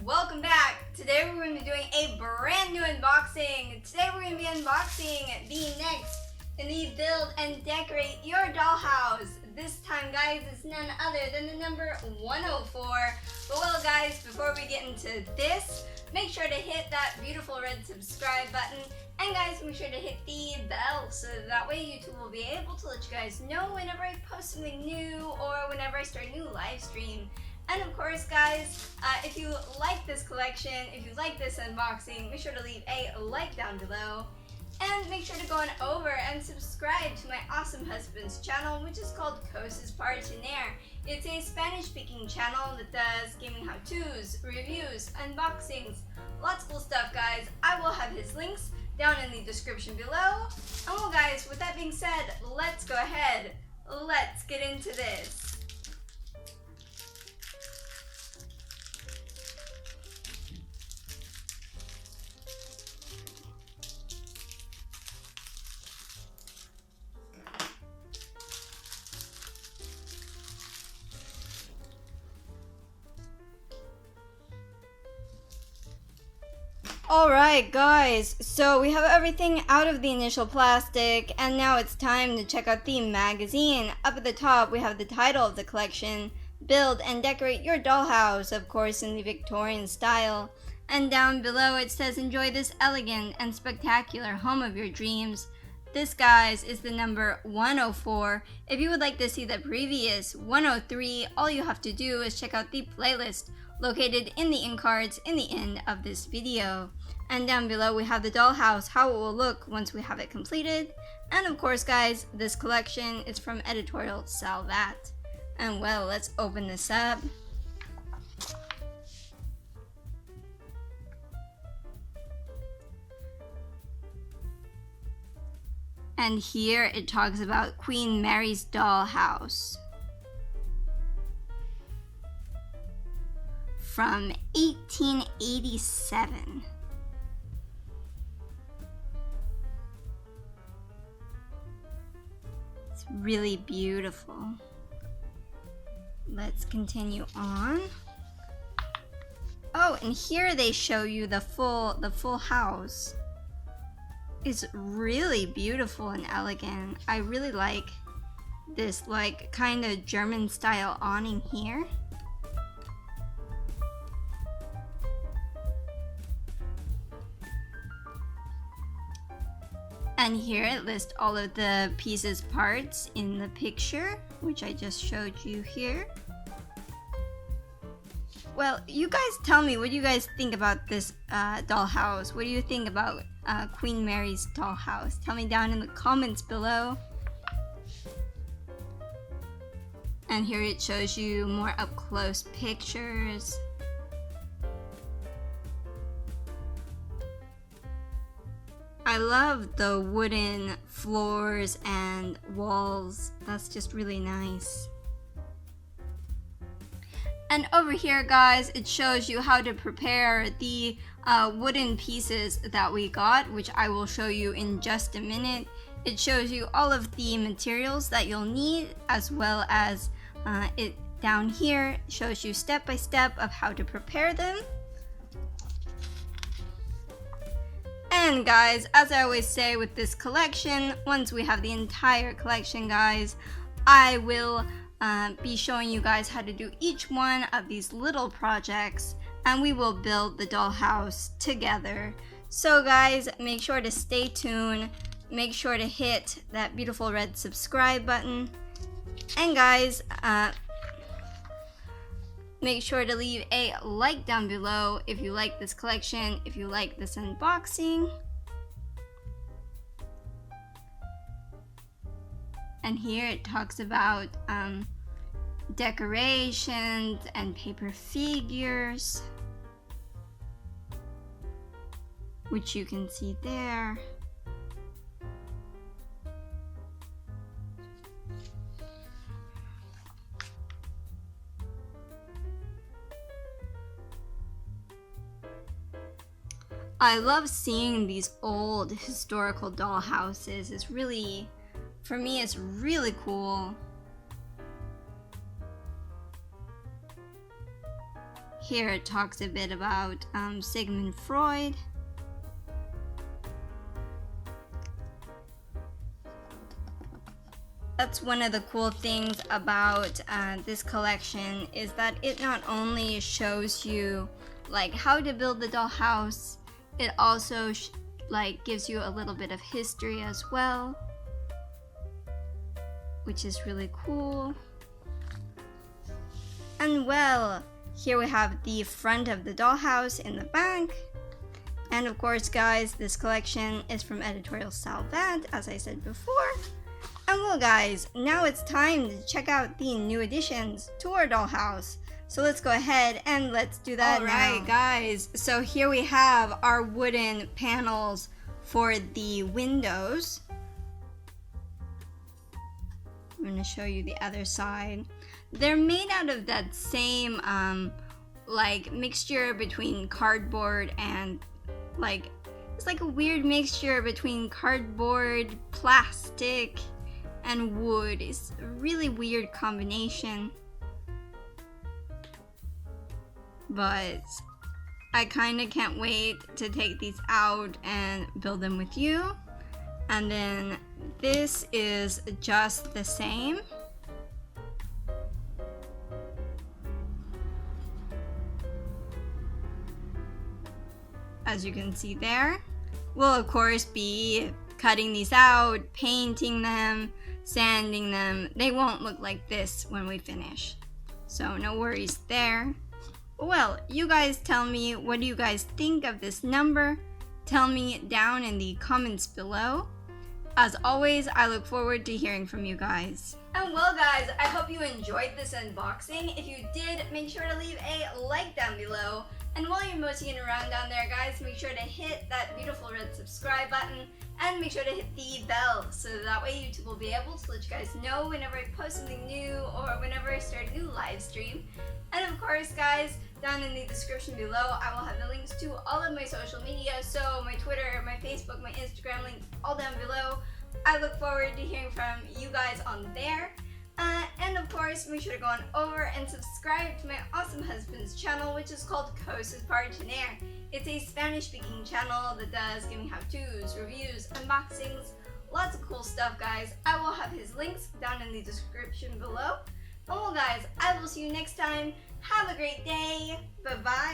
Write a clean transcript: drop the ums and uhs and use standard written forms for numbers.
welcome back. Today we're going to be doing a brand new unboxing. Today we're going to be unboxing the next in the Build and Decorate Your Dollhouse. This time, guys, it's none other than the number 104. But well, guys, before we get into this, make sure to hit that beautiful red subscribe button. And guys, make sure to hit the bell so that way YouTube will be able to let you guys know whenever I post something new or whenever I start a new live stream. And of course, guys, if you like this collection, if you like this unboxing, make sure to leave a like down below. And make sure to go on over and subscribe to my awesome husband's channel, which is called Cosas Partiner. It's a Spanish-speaking channel that does gaming how-tos, reviews, unboxings, lots of cool stuff, guys. I will have his links down in the description below. And well, guys, with that being said, let's go ahead. Let's get into this. Alright guys, so we have everything out of the initial plastic and now it's time to check out the magazine. Up at the top we have the title of the collection, Build and Decorate Your Dollhouse, of course in the Victorian style. And down below it says enjoy this elegant and spectacular home of your dreams. This, guys, is the number 104. If you would like to see the previous 103, all you have to do is check out the playlist located in the end cards in the end of this video. And down below we have the dollhouse, how it will look once we have it completed. And of course, guys, this collection is from editorial Salvat. And well, let's open this up. And here it talks about Queen Mary's dollhouse from 1887. It's really beautiful. Let's continue on. Oh, and here they show you the full house. It's really beautiful and elegant. I really like this kind of German style awning here. And here it lists all of the pieces parts in the picture, which I just showed you here. Well, you guys tell me, what do you guys think about this dollhouse? What do you think about Queen Mary's dollhouse? Tell me down in the comments below. And here it shows you more up close pictures. I love the wooden floors and walls. That's just really nice. And over here, guys, it shows you how to prepare the wooden pieces that we got, which I will show you in just a minute. It shows you all of the materials that you'll need, as well as it down here shows you step by step of how to prepare them. And guys, as I always say with this collection, once we have the entire collection, guys, I will be showing you guys how to do each one of these little projects, and we will build the dollhouse together. So guys, make sure to stay tuned, make sure to hit that beautiful red subscribe button, and guys, make sure to leave a like down below if you like this collection, if you like this unboxing. And here it talks about decorations and paper figures, which you can see there. I love seeing these old historical dollhouses. It's really, for me, it's really cool. Here it talks a bit about Sigmund Freud. That's one of the cool things about this collection, is that it not only shows you like how to build the dollhouse, it also like gives you a little bit of history as well, which is really cool. And well, here we have the front of the dollhouse in the back. And of course, guys, this collection is from editorial Salvat, as I said before. And well, guys, now it's time to check out the new additions to our dollhouse. So let's go ahead and let's do that now. Alright, guys, so here we have our wooden panels for the windows. I'm going to show you the other side. They're made out of that same like mixture between cardboard and like, it's like a weird mixture between cardboard, plastic, and wood. It's a really weird combination, but I kind of can't wait to take these out and build them with you. And then this is just the same. As you can see there, we'll of course be cutting these out, painting them, sanding them. They won't look like this when we finish, so no worries there. Well, you guys tell me, what do you guys think of this number? Tell me down in the comments below. As always, I look forward to hearing from you guys. And well, guys, I hope you enjoyed this unboxing. If you did, make sure to leave a like down below. And while you're moseying around down there, guys, make sure to hit that beautiful red subscribe button and make sure to hit the bell, so that way YouTube will be able to let you guys know whenever I post something new or whenever I start a new live stream. And of course, guys, down in the description below, I will have the links to all of my social media, so my Twitter, my Facebook, my Instagram links, all down below. I look forward to hearing from you guys on there. And of course, make sure to go on over and subscribe to my awesome husband's channel, which is called Cosas para Tener. It's a Spanish-speaking channel that does giving how-tos, reviews, unboxings, lots of cool stuff, guys. I will have his links down in the description below. And well, guys, I will see you next time. Have a great day. Bye-bye.